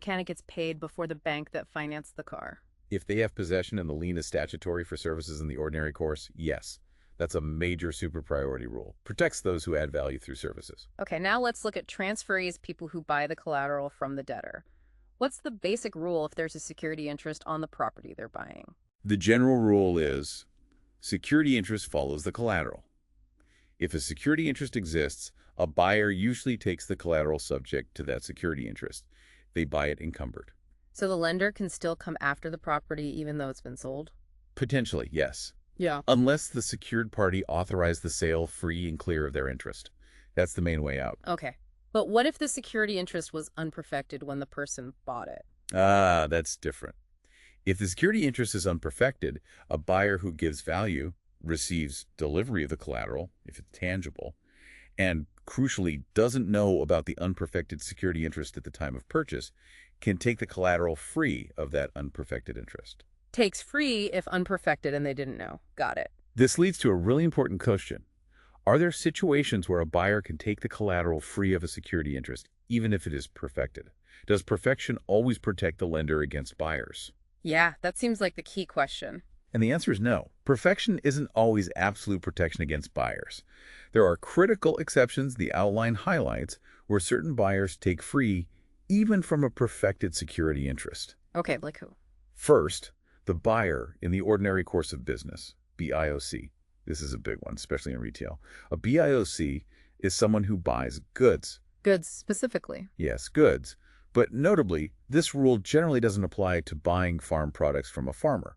Mechanic gets paid before the bank that financed the car. If they have possession and the lien is statutory for services in the ordinary course, yes. That's a major super priority rule. Protects those who add value through services. Okay, now let's look at transferees, people who buy the collateral from the debtor. What's the basic rule if there's a security interest on the property they're buying? The general rule is security interest follows the collateral. If a security interest exists, a buyer usually takes the collateral subject to that security interest. They buy it encumbered. So the lender can still come after the property even though it's been sold? Potentially, yes. Yeah. Unless the secured party authorized the sale free and clear of their interest. That's the main way out. Okay. But what if the security interest was unperfected when the person bought it? Ah, that's different. If the security interest is unperfected, a buyer who gives value receives delivery of the collateral, if it's tangible, and crucially doesn't know about the unperfected security interest at the time of purchase, can take the collateral free of that unperfected interest. Takes free if unperfected and they didn't know. Got it. This leads to a really important question. Are there situations where a buyer can take the collateral free of a security interest, even if it is perfected? Does perfection always protect the lender against buyers? Yeah, that seems like the key question. And the answer is no. Perfection isn't always absolute protection against buyers. There are critical exceptions the outline highlights where certain buyers take free even from a perfected security interest. Okay, like who? First, the buyer in the ordinary course of business, BIOC. This is a big one, especially in retail. A BIOC is someone who buys goods. Goods specifically. Yes, goods. But notably, this rule generally doesn't apply to buying farm products from a farmer.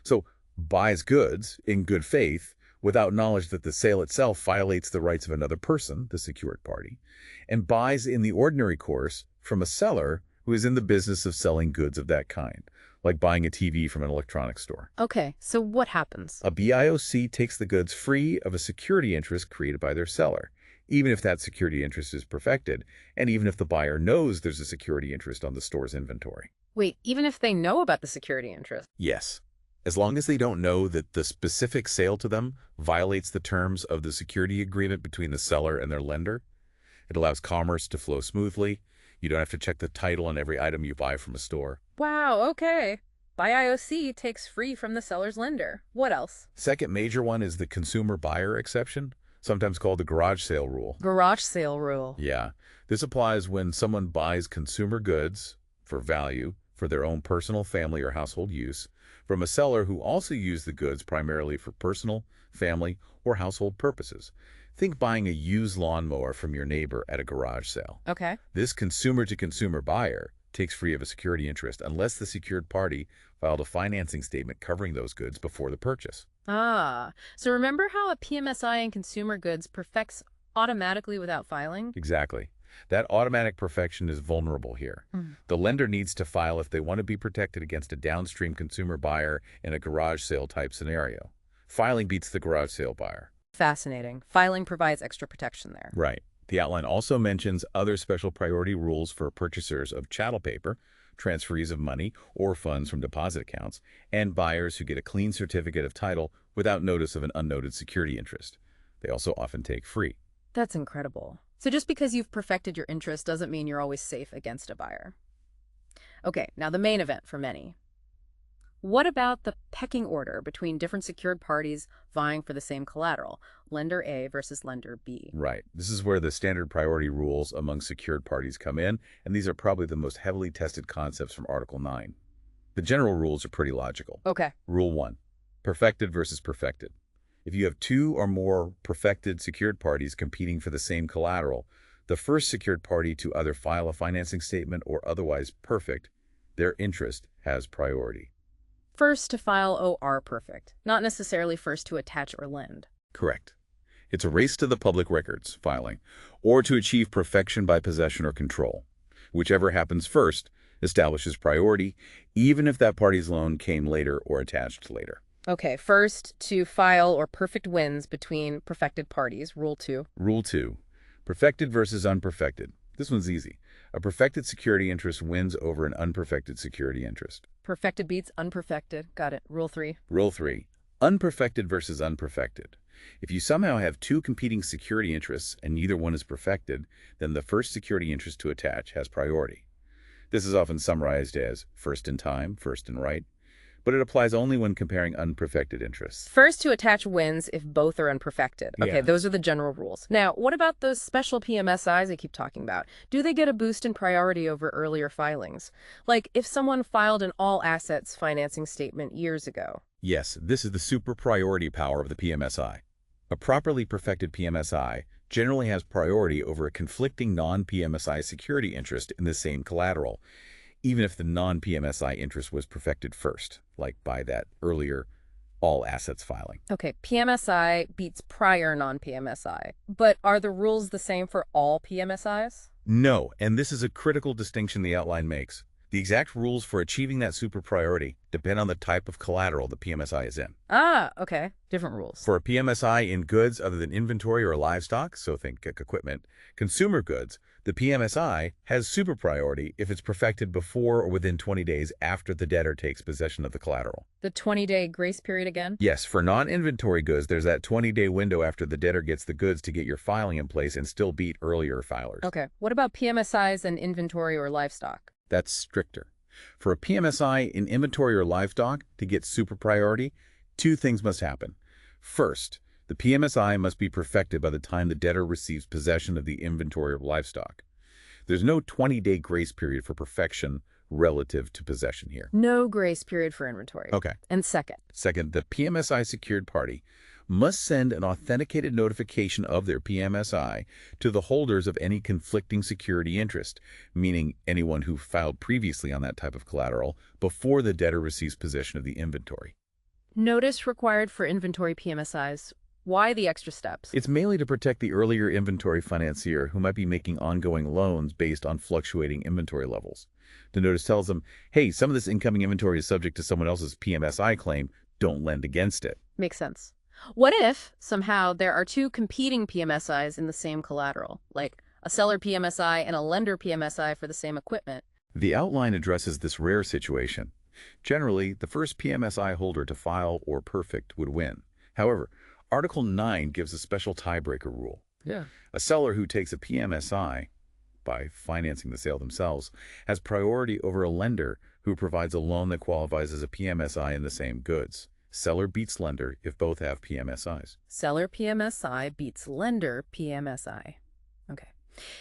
So, buys goods in good faith without knowledge that the sale itself violates the rights of another person, the secured party, and buys in the ordinary course from a seller who is in the business of selling goods of that kind, like buying a TV from an electronics store. Okay, so what happens? A BIOC takes the goods free of a security interest created by their seller, even if that security interest is perfected, and even if the buyer knows there's a security interest on the store's inventory. Wait, even if they know about the security interest? Yes. As long as they don't know that the specific sale to them violates the terms of the security agreement between the seller and their lender, it allows commerce to flow smoothly. You don't have to check the title on every item you buy from a store. Wow, okay. BIOC takes free from the seller's lender. What else? Second major one is the consumer buyer exception, sometimes called the garage sale rule. Garage sale rule. Yeah, this applies when someone buys consumer goods for value for their own personal, family, or household use from a seller who also used the goods primarily for personal, family, or household purposes. Think buying a used lawnmower from your neighbor at a garage sale. Okay. This consumer-to-consumer buyer takes free of a security interest unless the secured party filed a financing statement covering those goods before the purchase. Ah, so remember how a PMSI in consumer goods perfects automatically without filing? Exactly. That automatic perfection is vulnerable here. The lender needs to file if they want to be protected against a downstream consumer buyer in a garage sale type scenario. Filing beats the garage sale buyer. Fascinating. Filing provides extra protection there. Right. The outline also mentions other special priority rules for purchasers of chattel paper, transferees of money or funds from deposit accounts, and buyers who get a clean certificate of title without notice of an unnoted security interest. They also often take free. That's incredible. So just because you've perfected your interest doesn't mean you're always safe against a buyer. Okay, now the main event for many. What about the pecking order between different secured parties vying for the same collateral, lender A versus lender B? Right. This is where the standard priority rules among secured parties come in, and these are probably the most heavily tested concepts from Article 9. The general rules are pretty logical. Okay. Rule 1. Perfected versus perfected. If you have two or more perfected secured parties competing for the same collateral, the first secured party to either file a financing statement or otherwise perfect, their interest has priority. First to file OR perfect, not necessarily first to attach or lend. Correct. It's a race to the public records filing, or to achieve perfection by possession or control. Whichever happens first establishes priority, even if that party's loan came later or attached later. Okay, first to file or perfect wins between perfected parties, Rule 2. Rule 2. Perfected versus unperfected. This one's easy. A perfected security interest wins over an unperfected security interest. Perfected beats unperfected. Got it. Rule 3. Rule 3. Unperfected versus unperfected. If you somehow have two competing security interests and neither one is perfected, then the first security interest to attach has priority. This is often summarized as first in time, first in right, but it applies only when comparing unperfected interests. First to attach wins if both are unperfected. Okay, Yeah. those are the general rules. Now, what about those special PMSIs I keep talking about? Do they get a boost in priority over earlier filings? Like if someone filed an all assets financing statement years ago. Yes, this is the super priority power of the PMSI. A properly perfected PMSI generally has priority over a conflicting non-PMSI security interest in the same collateral, even if the non-PMSI interest was perfected first, like by that earlier all assets filing. Okay, PMSI beats prior non-PMSI. But are the rules the same for all PMSIs? No, and this is a critical distinction the outline makes. The exact rules for achieving that super priority depend on the type of collateral the PMSI is in. Ah, okay. Different rules. For a PMSI in goods other than inventory or livestock, so think equipment, consumer goods, the PMSI has super priority if it's perfected before or within 20 days after the debtor takes possession of the collateral. The 20-day grace period again? Yes, for non-inventory goods, there's that 20-day window after the debtor gets the goods to get your filing in place and still beat earlier filers. Okay. What about PMSIs and inventory or livestock? That's stricter. For a PMSI in inventory or livestock to get super priority, two things must happen. First, the PMSI must be perfected by the time the debtor receives possession of the inventory or livestock. There's no 20-day grace period for perfection relative to possession here. No grace period for inventory. Okay. And second, The PMSI secured party must send an authenticated notification of their PMSI to the holders of any conflicting security interest, meaning anyone who filed previously on that type of collateral before the debtor receives possession of the inventory. notice required for inventory PMSIs. Why the extra steps? It's mainly to protect the earlier inventory financier who might be making ongoing loans based on fluctuating inventory levels. The notice tells them, hey, some of this incoming inventory is subject to someone else's PMSI claim. Don't lend against it. Makes sense. What if, somehow, there are two competing PMSIs in the same collateral, like a seller PMSI and a lender PMSI for the same equipment? The outline addresses this rare situation. Generally, the first PMSI holder to file or perfect would win. However, Article 9 gives a special tiebreaker rule. Yeah. A seller who takes a PMSI, by financing the sale themselves, has priority over a lender who provides a loan that qualifies as a PMSI in the same goods. Seller beats lender if both have PMSIs. Seller PMSI beats lender PMSI. Okay.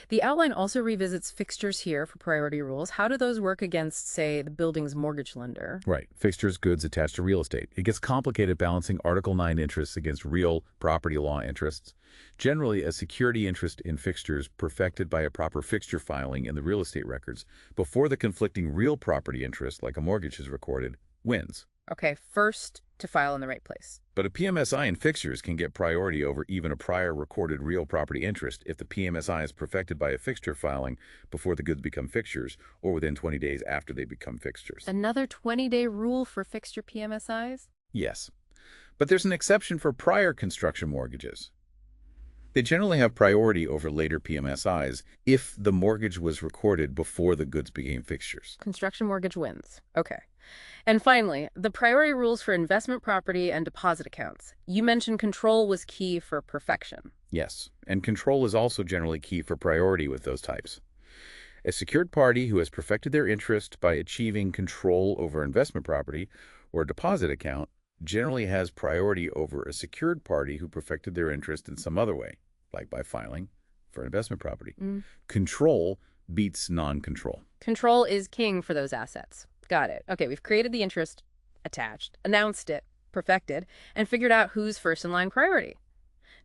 The outline also revisits fixtures here for priority rules. How do those work against, say, the building's mortgage lender? Right. Fixtures, goods attached to real estate. It gets complicated balancing Article 9 interests against real property law interests. Generally, a security interest in fixtures perfected by a proper fixture filing in the real estate records before the conflicting real property interest, like a mortgage, is recorded, wins. Okay, first to file in the right place. But a PMSI in fixtures can get priority over even a prior recorded real property interest if the PMSI is perfected by a fixture filing before the goods become fixtures or within 20 days after they become fixtures. Another 20-day rule for fixture PMSIs? Yes. But there's an exception for prior construction mortgages. They generally have priority over later PMSIs if the mortgage was recorded before the goods became fixtures. Construction mortgage wins. Okay. And finally, the priority rules for investment property and deposit accounts. You mentioned control was key for perfection. Yes, and control is also generally key for priority with those types. A secured party who has perfected their interest by achieving control over investment property or a deposit account generally has priority over a secured party who perfected their interest in some other way, like by filing for investment property. Control beats non-control. Control is king for those assets. Got it. Okay, we've created the interest, attached, announced it, perfected, and figured out who's first in line priority.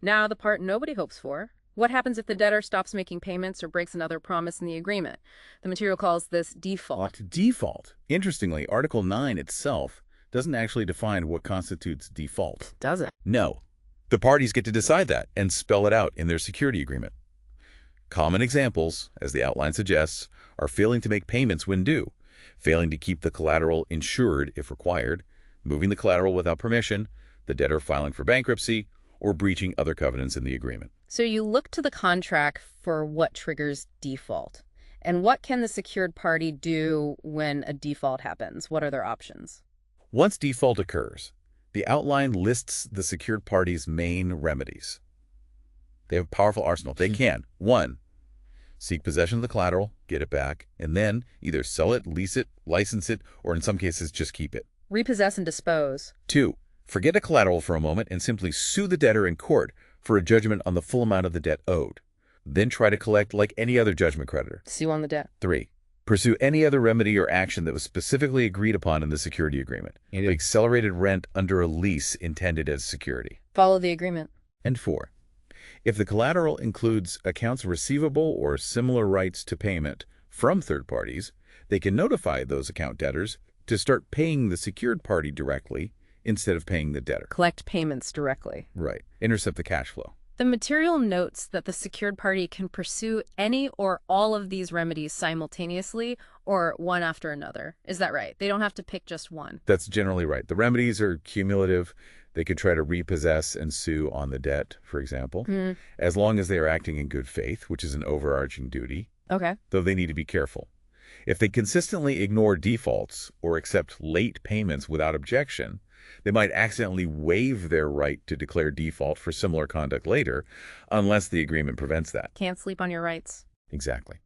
Now the part nobody hopes for. What happens if the debtor stops making payments or breaks another promise in the agreement? The material calls this default. Default. Interestingly, Article 9 itself doesn't actually define what constitutes default. Does it? No. The parties get to decide that and spell it out in their security agreement. Common examples, as the outline suggests, are failing to make payments when due, failing to keep the collateral insured if required, moving the collateral without permission, the debtor filing for bankruptcy, or breaching other covenants in the agreement. So you look to the contract for what triggers default. And what can the secured party do when a default happens? What are their options? Once default occurs, the outline lists the secured party's main remedies. They have a powerful arsenal. They can, 1, Seek possession of the collateral, get it back, and then either sell it, lease it, license it, or in some cases just keep it. Repossess and dispose. 2. Forget a collateral for a moment and simply sue the debtor in court for a judgment on the full amount of the debt owed. Then try to collect like any other judgment creditor. Sue on the debt. 3. Pursue any other remedy or action that was specifically agreed upon in the security agreement, like accelerated rent under a lease intended as security. Follow the agreement. And 4. If the collateral includes accounts receivable or similar rights to payment from third parties, they can notify those account debtors to start paying the secured party directly instead of paying the debtor. Collect payments directly. Right. Intercept the cash flow. The material notes that the secured party can pursue any or all of these remedies simultaneously or one after another. Is that right? They don't have to pick just one. That's generally right. The remedies are cumulative. They could try to repossess and sue on the debt, for example, as long as they are acting in good faith, which is an overarching duty, Okay. though they need to be careful. If they consistently ignore defaults or accept late payments without objection, they might accidentally waive their right to declare default for similar conduct later, unless the agreement prevents that. Can't sleep on your rights. Exactly.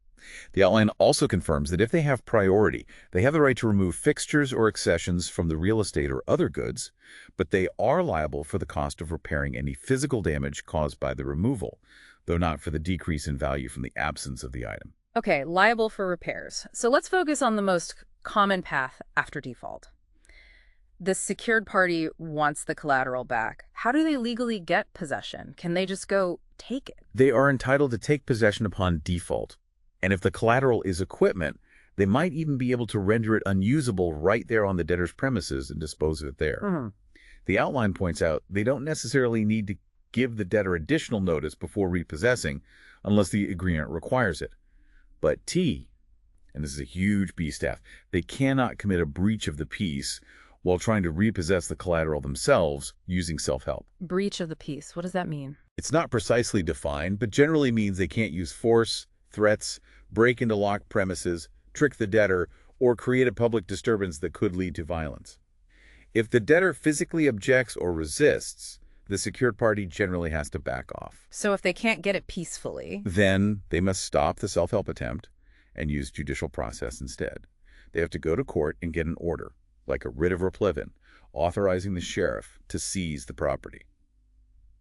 The outline also confirms that if they have priority, they have the right to remove fixtures or accessions from the real estate or other goods, but they are liable for the cost of repairing any physical damage caused by the removal, though not for the decrease in value from the absence of the item. Okay, liable for repairs. So let's focus on the most common path after default. The secured party wants the collateral back. How do they legally get possession? Can they just go take it? They are entitled to take possession upon default. And if the collateral is equipment, they might even be able to render it unusable right there on the debtor's premises and dispose of it there. The outline points out they don't necessarily need to give the debtor additional notice before repossessing unless the agreement requires it. But T, and this is a huge B staff, they cannot commit a breach of the peace while trying to repossess the collateral themselves using self-help. Breach of the peace. What does that mean? It's not precisely defined, but generally means they can't use force, threats, break into locked premises, trick the debtor, or create a public disturbance that could lead to violence. If the debtor physically objects or resists, the secured party generally has to back off. So if they can't get it peacefully, Then they must stop the self-help attempt and use judicial process instead. They have to go to court and get an order, like a writ of replevin, authorizing the sheriff to seize the property.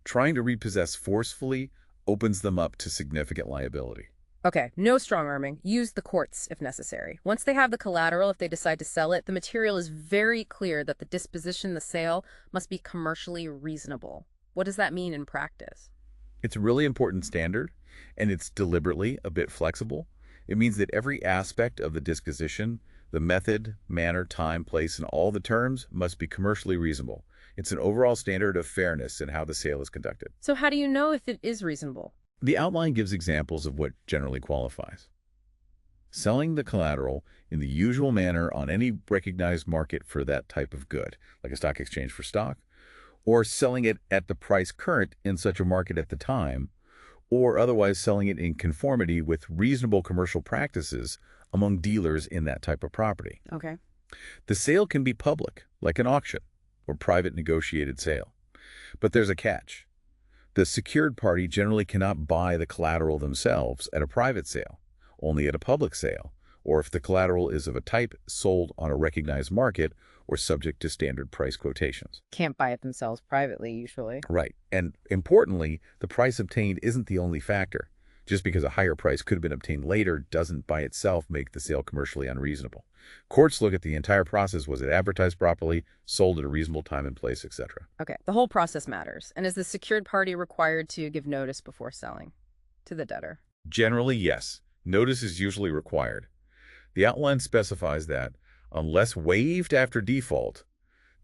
Trying to repossess forcefully opens them up to significant liability. okay, no strong-arming. Use the courts if necessary. Once they have the collateral, if they decide to sell it, the material is very clear that the disposition, the sale, must be commercially reasonable. What does that mean in practice? It's a really important standard, and it's deliberately a bit flexible. It means that every aspect of the disposition, the method, manner, time, place, and all the terms must be commercially reasonable. It's an overall standard of fairness in how the sale is conducted. So how do you know if it is reasonable? The outline gives examples of what generally qualifies. Selling the collateral in the usual manner on any recognized market for that type of good, like a stock exchange for stock, or selling it at the price current in such a market at the time, or otherwise selling it in conformity with reasonable commercial practices among dealers in that type of property. Okay. The sale can be public, like an auction or private negotiated sale. But there's a catch. The secured party generally cannot buy the collateral themselves at a private sale, only at a public sale, or if the collateral is of a type sold on a recognized market or subject to standard price quotations. Can't buy it themselves privately, usually. Right. And importantly, the price obtained isn't the only factor. Just because a higher price could have been obtained later doesn't by itself make the sale commercially unreasonable. Courts look at the entire process. Was it advertised properly, sold at a reasonable time and place, etc.? Okay, the whole process matters. And is the secured party required to give notice before selling to the debtor? Generally, yes. Notice is usually required. The outline specifies that, unless waived after default,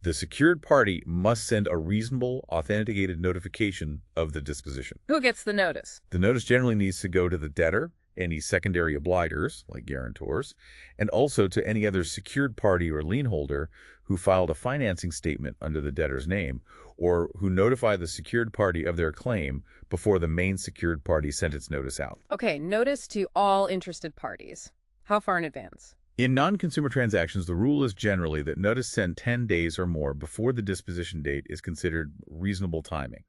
the secured party must send a reasonable, authenticated notification of the disposition. Who gets the notice? The notice generally needs to go to the debtor, any secondary obligors, like guarantors, and also to any other secured party or lien holder who filed a financing statement under the debtor's name, or who notified the secured party of their claim before the main secured party sent its notice out. Okay, notice to all interested parties. How far in advance? In non-consumer transactions, the rule is generally that notice sent 10 days or more before the disposition date is considered reasonable timing.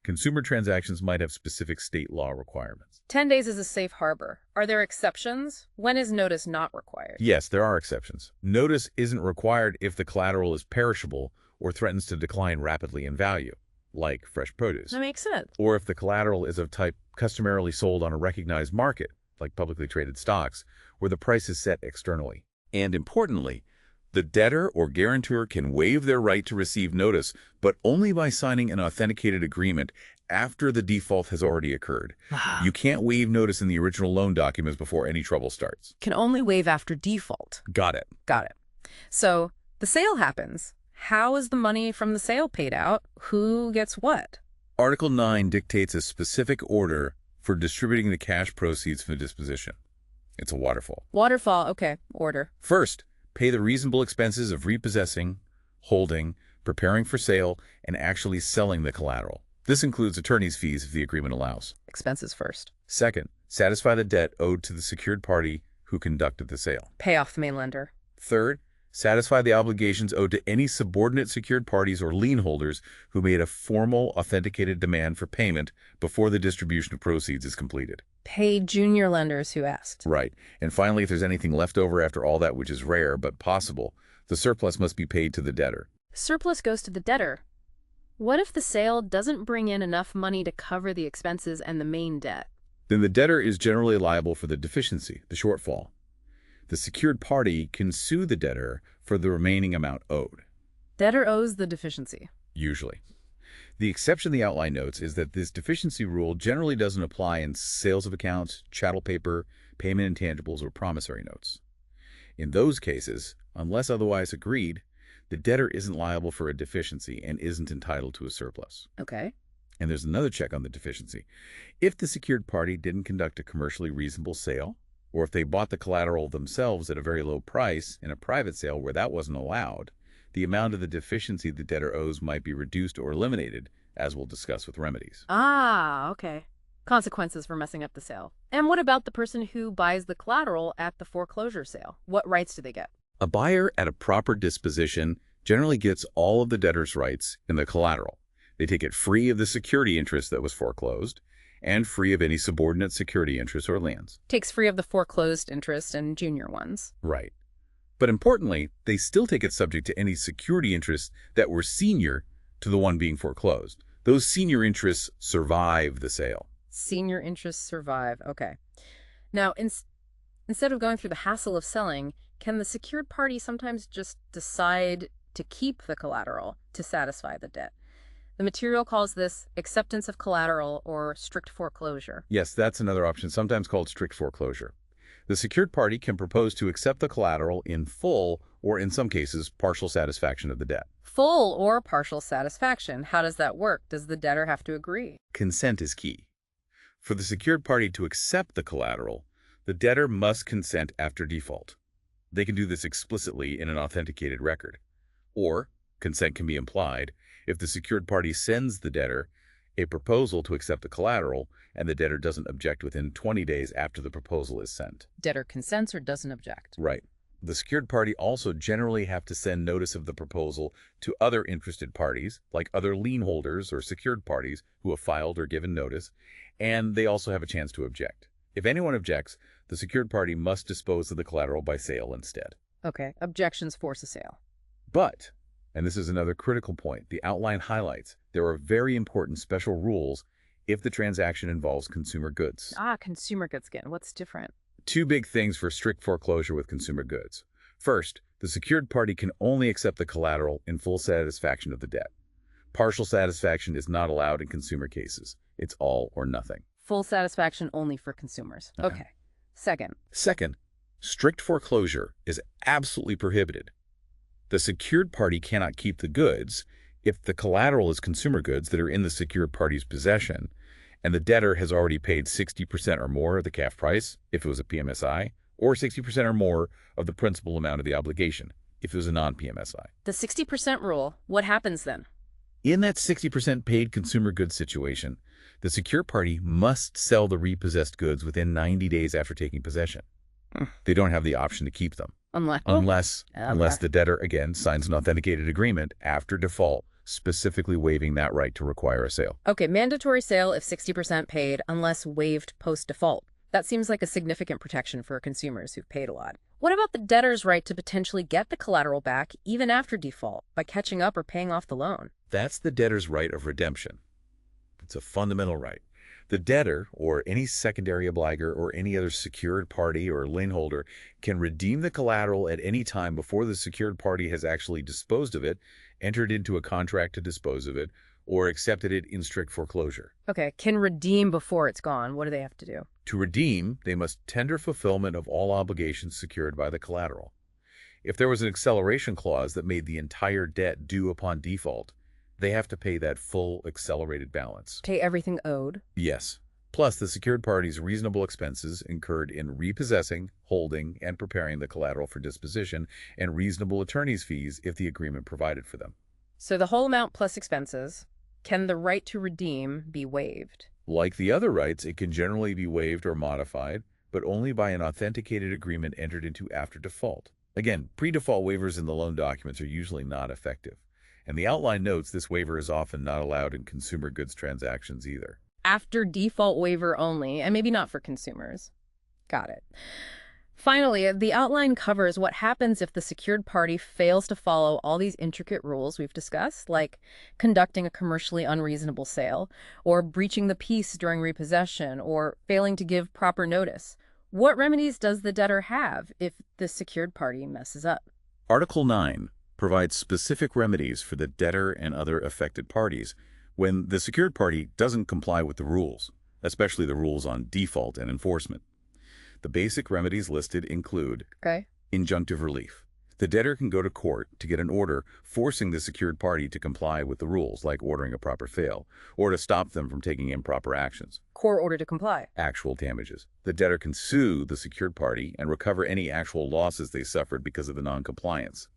Consumer transactions might have specific state law requirements. 10 days is a safe harbor. Are there exceptions? When is notice not required? Yes, there are exceptions. Notice isn't required if the collateral is perishable or threatens to decline rapidly in value, like fresh produce. That makes sense. Or if the collateral is of type customarily sold on a recognized market, like publicly traded stocks, where the price is set externally. And importantly, the debtor or guarantor can waive their right to receive notice, but only by signing an authenticated agreement after the default has already occurred. You can't waive notice in the original loan documents before any trouble starts. Can only waive after default. Got it. Got it. So the sale happens. How is the money from the sale paid out? Who gets what? Article 9 dictates a specific order for distributing the cash proceeds from the disposition. It's a waterfall. Waterfall, okay, order. First, pay the reasonable expenses of repossessing, holding, preparing for sale, and actually selling the collateral. This includes attorney's fees if the agreement allows. Expenses first. Second, satisfy the debt owed to the secured party who conducted the sale. Pay off the main lender. Third, satisfy the obligations owed to any subordinate secured parties or lien holders who made a formal authenticated demand for payment before the distribution of proceeds is completed. Pay junior lenders who asked. Right. And finally, if there's anything left over after all that, which is rare but possible, the surplus must be paid to the debtor. Surplus goes to the debtor. What if the sale doesn't bring in enough money to cover the expenses and the main debt? Then the debtor is generally liable for the deficiency, the shortfall. The secured party can sue the debtor for the remaining amount owed. Debtor owes the deficiency. Usually. The exception the outline notes is that this deficiency rule generally doesn't apply in sales of accounts, chattel paper, payment intangibles, or promissory notes. In those cases, unless otherwise agreed, the debtor isn't liable for a deficiency and isn't entitled to a surplus. Okay. And there's another check on the deficiency. If the secured party didn't conduct a commercially reasonable sale, or if they bought the collateral themselves at a very low price in a private sale where that wasn't allowed, the amount of the deficiency the debtor owes might be reduced or eliminated, as we'll discuss with remedies. Ah, okay. Consequences for messing up the sale. And what about the person who buys the collateral at the foreclosure sale? What rights do they get? A buyer at a proper disposition generally gets all of the debtor's rights in the collateral. They take it free of the security interest that was foreclosed and free of any subordinate security interests or liens. Takes free of the foreclosed interest and junior ones. Right. But importantly, they still take it subject to any security interests that were senior to the one being foreclosed. Those senior interests survive the sale. Senior interests survive. Okay. Now, instead of going through the hassle of selling, can the secured party sometimes just decide to keep the collateral to satisfy the debt? The material calls this acceptance of collateral or strict foreclosure. Yes, that's another option, sometimes called strict foreclosure. The secured party can propose to accept the collateral in full or, in some cases, partial satisfaction of the debt. Full or partial satisfaction. How does that work? Does the debtor have to agree? Consent is key. For the secured party to accept the collateral, the debtor must consent after default. They can do this explicitly in an authenticated record. Or, consent can be implied if the secured party sends the debtor a proposal to accept the collateral and the debtor doesn't object within 20 days after the proposal is sent. Debtor consents or doesn't object. Right. The secured party also generally have to send notice of the proposal to other interested parties, like other lien holders or secured parties who have filed or given notice, and they also have a chance to object. If anyone objects, the secured party must dispose of the collateral by sale instead. Okay, objections force a sale. But, and this is another critical point, the outline highlights, there are very important special rules if the transaction involves consumer goods. Consumer goods again. What's different? Two big things for strict foreclosure with consumer goods. First, the secured party can only accept the collateral in full satisfaction of the debt. Partial satisfaction is not allowed in consumer cases. It's all or nothing. Full satisfaction only for consumers. Okay. Second, strict foreclosure is absolutely prohibited. The secured party cannot keep the goods if the collateral is consumer goods that are in the secured party's possession, and the debtor has already paid 60% or more of the CAF price, if it was a PMSI, or 60% or more of the principal amount of the obligation, if it was a non-PMSI. The 60% rule, what happens then? In that 60% paid consumer goods situation, the secured party must sell the repossessed goods within 90 days after taking possession. They don't have the option to keep them. Unless the debtor, again, signs an authenticated agreement after default specifically waiving that right to require a sale. Okay, mandatory sale if 60% paid unless waived post-default. That seems like a significant protection for consumers who've paid a lot. What about the debtor's right to potentially get the collateral back even after default by catching up or paying off the loan? That's the debtor's right of redemption. It's a fundamental right. The debtor, or any secondary obliger or any other secured party or lien holder, can redeem the collateral at any time before the secured party has actually disposed of it, entered into a contract to dispose of it, or accepted it in strict foreclosure. Okay, can redeem before it's gone. What do they have to do? To redeem, they must tender fulfillment of all obligations secured by the collateral. If there was an acceleration clause that made the entire debt due upon default, they have to pay that full accelerated balance. Pay everything owed? Yes. Plus the secured party's reasonable expenses incurred in repossessing, holding, and preparing the collateral for disposition, and reasonable attorney's fees if the agreement provided for them. So the whole amount plus expenses. Can the right to redeem be waived? Like the other rights, it can generally be waived or modified, but only by an authenticated agreement entered into after default. Again, pre-default waivers in the loan documents are usually not effective. And the outline notes this waiver is often not allowed in consumer goods transactions either. After default waiver only, and maybe not for consumers. Got it. Finally, the outline covers what happens if the secured party fails to follow all these intricate rules we've discussed, like conducting a commercially unreasonable sale, or breaching the peace during repossession, or failing to give proper notice. What remedies does the debtor have if the secured party messes up? Article 9 provides specific remedies for the debtor and other affected parties when the secured party doesn't comply with the rules, especially the rules on default and enforcement. The basic remedies listed include injunctive relief. The debtor can go to court to get an order forcing the secured party to comply with the rules, like ordering a proper sale, or to stop them from taking improper actions. Court order to comply. Actual damages. The debtor can sue the secured party and recover any actual losses they suffered because of the non-compliance.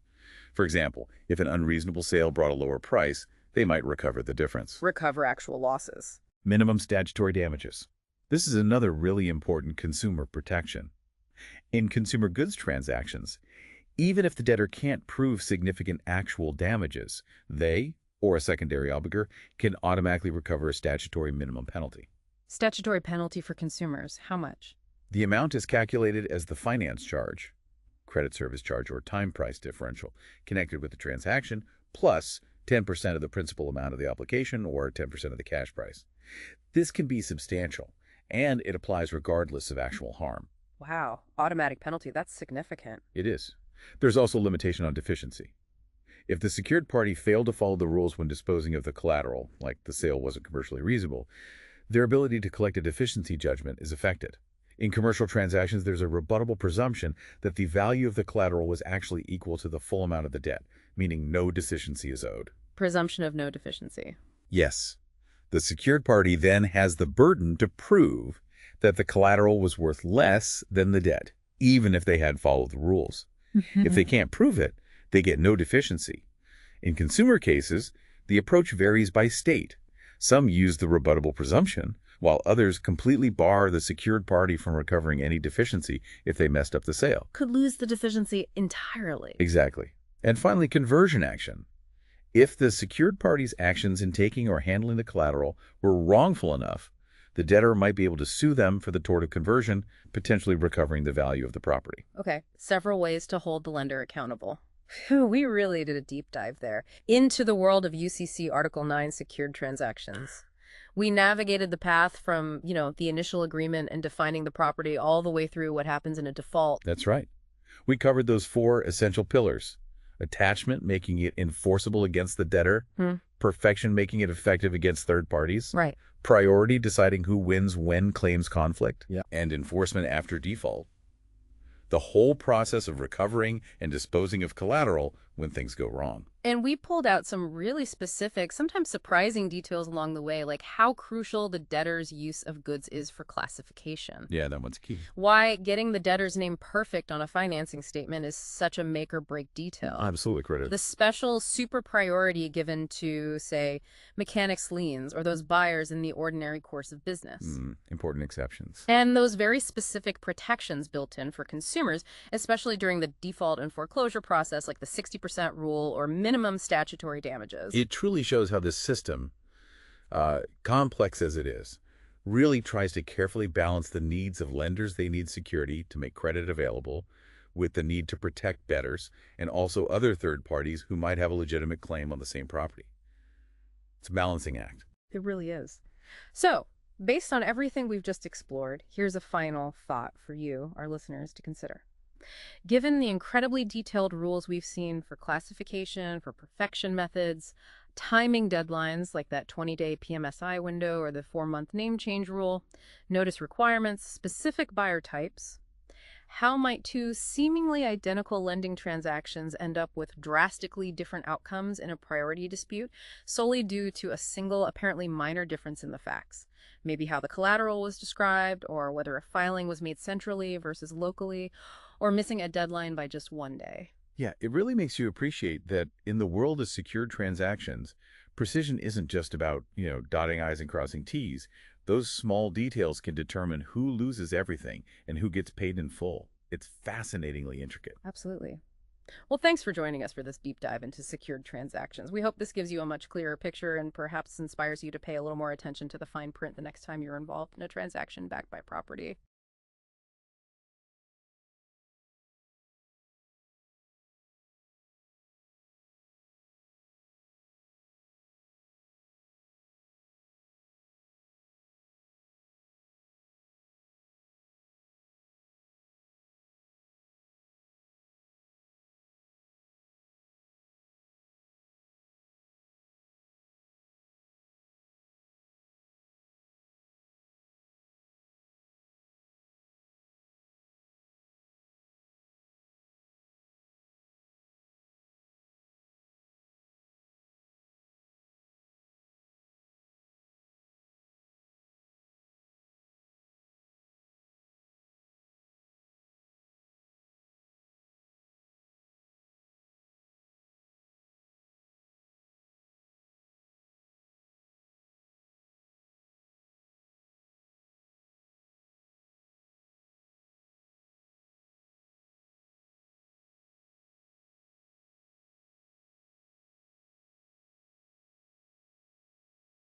For example, if an unreasonable sale brought a lower price, they might recover the difference. Recover actual losses. Minimum statutory damages. This is another really important consumer protection. In consumer goods transactions, even if the debtor can't prove significant actual damages, they, or a secondary obligator, can automatically recover a statutory minimum penalty. Statutory penalty for consumers. How much? The amount is calculated as the finance charge, credit service charge, or time price differential connected with the transaction, plus 10% of the principal amount of the obligation or 10% of the cash price. This can be substantial, and it applies regardless of actual harm. Wow, automatic penalty. That's significant. It is. There's also a limitation on deficiency. If the secured party failed to follow the rules when disposing of the collateral, like the sale wasn't commercially reasonable, their ability to collect a deficiency judgment is affected. In commercial transactions, there's a rebuttable presumption that the value of the collateral was actually equal to the full amount of the debt, meaning no deficiency is owed. Presumption of no deficiency. Yes. The secured party then has the burden to prove that the collateral was worth less than the debt, even if they had followed the rules. If they can't prove it, they get no deficiency. In consumer cases, the approach varies by state. Some use the rebuttable presumption, while others completely bar the secured party from recovering any deficiency if they messed up the sale. Could lose the deficiency entirely. Exactly. And finally, conversion action. If the secured party's actions in taking or handling the collateral were wrongful enough, the debtor might be able to sue them for the tort of conversion, potentially recovering the value of the property. Okay, several ways to hold the lender accountable. Phew, we really did a deep dive there into the world of UCC Article 9 secured transactions. We navigated the path from, the initial agreement and defining the property all the way through what happens in a default. That's right. We covered those 4 essential pillars. Attachment, making it enforceable against the debtor. Perfection, making it effective against third parties. Right. Priority, deciding who wins when claims conflict. Yeah. And enforcement after default. The whole process of recovering and disposing of collateral when things go wrong. And we pulled out some really specific, sometimes surprising details along the way, like how crucial the debtor's use of goods is for classification. Yeah, that one's key. Why getting the debtor's name perfect on a financing statement is such a make or break detail. Absolutely critical. The special super priority given to, say, mechanics liens or those buyers in the ordinary course of business. Important exceptions. And those very specific protections built in for consumers, especially during the default and foreclosure process, like the 60% rule or minimum minimum statutory damages. It truly shows how this system, complex as it is, really tries to carefully balance the needs of lenders. They need security to make credit available with the need to protect debtors and also other third parties who might have a legitimate claim on the same property. It's a balancing act. It really is. So, based on everything we've just explored, here's a final thought for you, our listeners, to consider. Given the incredibly detailed rules we've seen for classification, for perfection methods, timing deadlines like that 20-day PMSI window or the 4-month name change rule, notice requirements, specific buyer types, how might two seemingly identical lending transactions end up with drastically different outcomes in a priority dispute solely due to a single, apparently minor difference in the facts? Maybe how the collateral was described, or whether a filing was made centrally versus locally, or missing a deadline by just 1 day. Yeah, it really makes you appreciate that in the world of secured transactions, precision isn't just about, dotting I's and crossing T's. Those small details can determine who loses everything and who gets paid in full. It's fascinatingly intricate. Absolutely. Well, thanks for joining us for this deep dive into secured transactions. We hope this gives you a much clearer picture and perhaps inspires you to pay a little more attention to the fine print the next time you're involved in a transaction backed by property.